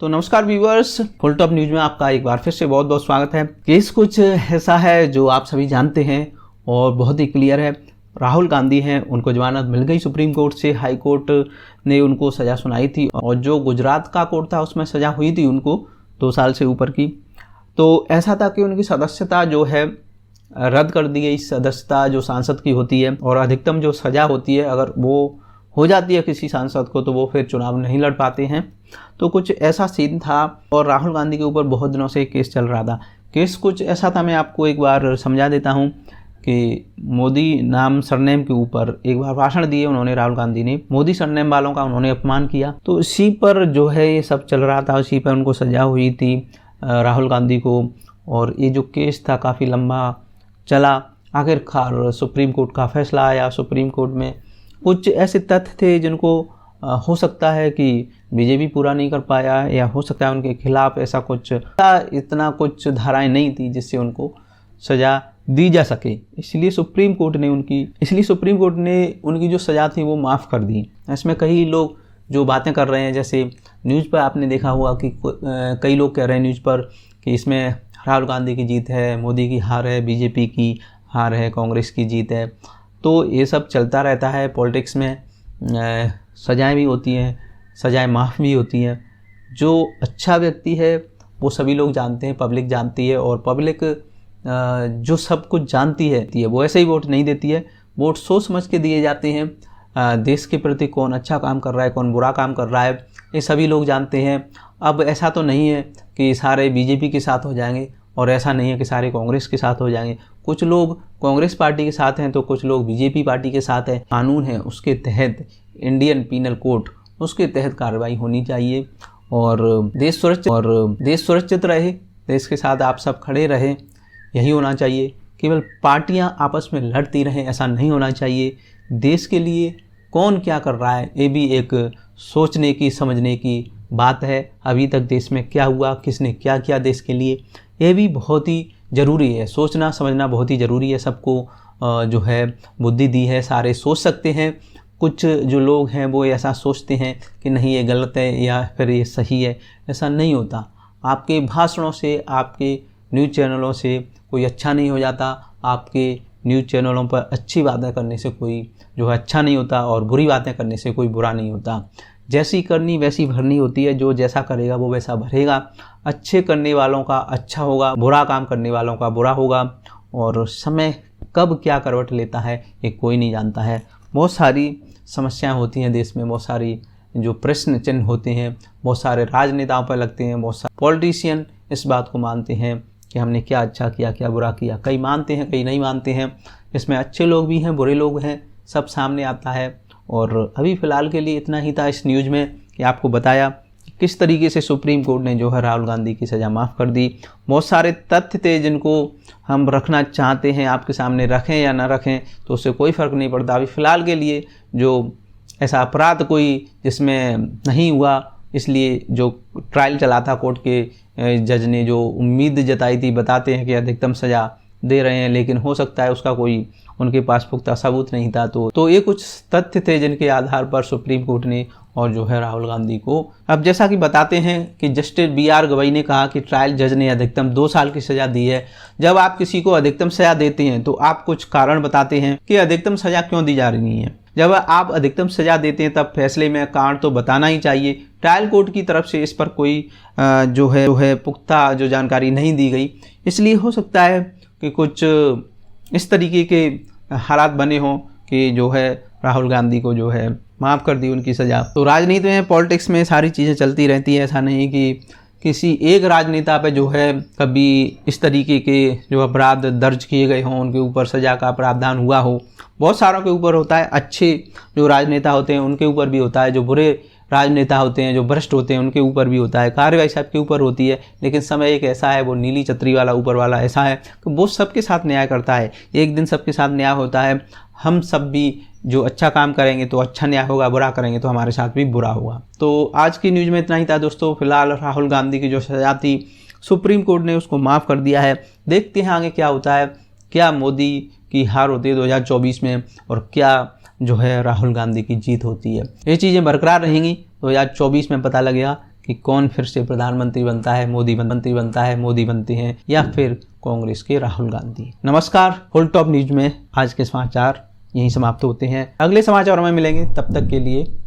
तो नमस्कार viewers, full top news में आपका एक बार फिर से बहुत बहुत स्वागत है। केस कुछ ऐसा है जो आप सभी जानते हैं और बहुत ही क्लियर है। राहुल गांधी हैं, उनको जमानत मिल गई सुप्रीम कोर्ट से। हाई कोर्ट ने उनको सज़ा सुनाई थी और जो गुजरात का कोर्ट था उसमें सज़ा हुई थी उनको 2 साल से ऊपर की। तो ऐसा था कि उनकी सदस्यता जो है रद्द कर दी गई। सदस्यता जो सांसद की होती है और अधिकतम जो सज़ा होती है अगर वो हो जाती है किसी सांसद को तो वो फिर चुनाव नहीं लड़ पाते हैं। तो कुछ ऐसा सीन था और राहुल गांधी के ऊपर बहुत दिनों से केस चल रहा था। केस कुछ ऐसा था, मैं आपको एक बार समझा देता हूं कि मोदी नाम सरनेम के ऊपर एक बार भाषण दिए उन्होंने, राहुल गांधी ने मोदी सरनेम वालों का उन्होंने अपमान किया। तो इसी पर जो है ये सब चल रहा था, इसी पर उनको सजा हुई थी राहुल गांधी को। और ये जो केस था काफ़ी लंबा चला। आखिरकार सुप्रीम कोर्ट का फैसला आया। सुप्रीम कोर्ट में कुछ ऐसे तथ्य थे जिनको हो सकता है कि बीजेपी पूरा नहीं कर पाया, या हो सकता है उनके खिलाफ ऐसा कुछ इतना कुछ धाराएं नहीं थी जिससे उनको सज़ा दी जा सके। इसलिए सुप्रीम कोर्ट ने उनकी जो सज़ा थी वो माफ़ कर दी। इसमें कई लोग जो बातें कर रहे हैं, जैसे न्यूज़ पर आपने देखा हुआ कि कई लोग कह रहे हैं न्यूज़ पर कि इसमें राहुल गांधी की जीत है, मोदी की हार है, बीजेपी की हार है, कांग्रेस की जीत है। तो ये सब चलता रहता है पॉलिटिक्स में। सजाएं भी होती हैं, सजाएं माफ़ भी होती हैं। जो अच्छा व्यक्ति है वो सभी लोग जानते हैं, पब्लिक जानती है, और पब्लिक जो सब कुछ जानती है वो ऐसे ही वोट नहीं देती है। वोट सोच समझ के दिए जाते हैं। देश के प्रति कौन अच्छा काम कर रहा है, कौन बुरा काम कर रहा है, ये सभी लोग जानते हैं। अब ऐसा तो नहीं है कि सारे बीजेपी के साथ हो जाएंगे और ऐसा नहीं है कि सारे कांग्रेस के साथ हो जाएंगे। कुछ लोग कांग्रेस पार्टी के साथ हैं तो कुछ लोग बीजेपी पार्टी के साथ हैं। कानून है, उसके तहत इंडियन पीनल कोड, उसके तहत कार्रवाई होनी चाहिए और देश सुरक्षित रहे, देश के साथ आप सब खड़े रहें, यही होना चाहिए। केवल पार्टियां आपस में लड़ती रहें, ऐसा नहीं होना चाहिए। देश के लिए कौन क्या कर रहा है ये भी एक सोचने की, समझने की बात है। अभी तक देश में क्या हुआ, किसने क्या किया देश के लिए, ये भी बहुत ही ज़रूरी है। सोचना समझना बहुत ही ज़रूरी है। सबको जो है बुद्धि दी है, सारे सोच सकते हैं। कुछ जो लोग हैं वो ऐसा सोचते हैं कि नहीं ये गलत है या फिर ये सही है, ऐसा नहीं होता। आपके भाषणों से, आपके न्यूज़ चैनलों से कोई अच्छा नहीं हो जाता। आपके न्यूज़ चैनलों पर अच्छी बातें करने से कोई जो है अच्छा नहीं होता और बुरी बातें करने से कोई बुरा नहीं होता। जैसी करनी वैसी भरनी होती है। जो जैसा करेगा वो वैसा भरेगा। अच्छे करने वालों का अच्छा होगा, बुरा काम करने वालों का बुरा होगा। और समय कब क्या करवट लेता है ये कोई नहीं जानता है। बहुत सारी समस्याएं होती हैं देश में, बहुत सारी जो प्रश्न चिन्ह होते हैं, बहुत सारे राजनेताओं पर लगते हैं। बहुत सारे पॉलिटिशियन इस बात को मानते हैं कि हमने क्या अच्छा किया, क्या बुरा किया। कई मानते हैं, कई नहीं मानते हैं। इसमें अच्छे लोग भी हैं, बुरे लोग हैं, सब सामने आता है। और अभी फ़िलहाल के लिए इतना ही था इस न्यूज़ में कि आपको बताया कि किस तरीके से सुप्रीम कोर्ट ने जो है राहुल गांधी की सज़ा माफ़ कर दी। बहुत सारे तथ्य थे जिनको हम रखना चाहते हैं, आपके सामने रखें या ना रखें तो उससे कोई फ़र्क नहीं पड़ता। अभी फ़िलहाल के लिए जो ऐसा अपराध कोई जिसमें नहीं हुआ, इसलिए जो ट्रायल चला था कोर्ट के जज ने जो उम्मीद जताई थी, बताते हैं कि अधिकतम सज़ा दे रहे हैं, लेकिन हो सकता है उसका कोई उनके पास पुख्ता सबूत नहीं था। तो ये कुछ तथ्य थे जिनके आधार पर सुप्रीम कोर्ट ने और जो है राहुल गांधी को, अब जैसा कि बताते हैं कि जस्टिस BR गवई ने कहा कि ट्रायल जज ने अधिकतम 2 साल की सज़ा दी है। जब आप किसी को अधिकतम सज़ा देते हैं तो आप कुछ कारण बताते हैं कि अधिकतम सज़ा क्यों दी जा रही है। जब आप अधिकतम सज़ा देते हैं तब फैसले में कारण तो बताना ही चाहिए। ट्रायल कोर्ट की तरफ से इस पर कोई जो है पुख्ता जो जानकारी नहीं दी गई, इसलिए हो सकता है कि कुछ इस तरीके के हालात बने हों कि जो है राहुल गांधी को जो है माफ़ कर दी उनकी सज़ा। तो राजनीति में, पॉलिटिक्स में सारी चीज़ें चलती रहती है। ऐसा नहीं कि किसी एक राजनेता पे जो है कभी इस तरीके के जो अपराध दर्ज किए गए हों, उनके ऊपर सज़ा का प्रावधान हुआ हो। बहुत सारों के ऊपर होता है। अच्छे जो राजनेता होते हैं उनके ऊपर भी होता है, जो बुरे राजनेता होते हैं, जो भ्रष्ट होते हैं, उनके ऊपर भी होता है। कार्रवाई सबके ऊपर होती है, लेकिन समय एक ऐसा है, वो नीली छतरी वाला ऊपर वाला ऐसा है कि वो सबके साथ न्याय करता है। एक दिन सबके साथ न्याय होता है। हम सब भी जो अच्छा काम करेंगे तो अच्छा न्याय होगा, बुरा करेंगे तो हमारे साथ भी बुरा होगा। तो आज की न्यूज़ में इतना ही था दोस्तों। फिलहाल राहुल गांधी की जो सज़ा थी सुप्रीम कोर्ट ने उसको माफ़ कर दिया है। देखते हैं आगे क्या होता है, क्या मोदी की हार होती है 2024 में और क्या जो है राहुल गांधी की जीत होती है। ये चीज़ें बरकरार रहेंगी। 2024 में पता लगेगा कि कौन फिर से प्रधानमंत्री बनता है, मोदी मंत्री बनता है, मोदी बनते हैं, या फिर कांग्रेस के राहुल गांधी। नमस्कार, फुल टॉप न्यूज में आज के समाचार यहीं समाप्त होते हैं। अगले समाचारों में मिलेंगे, तब तक के लिए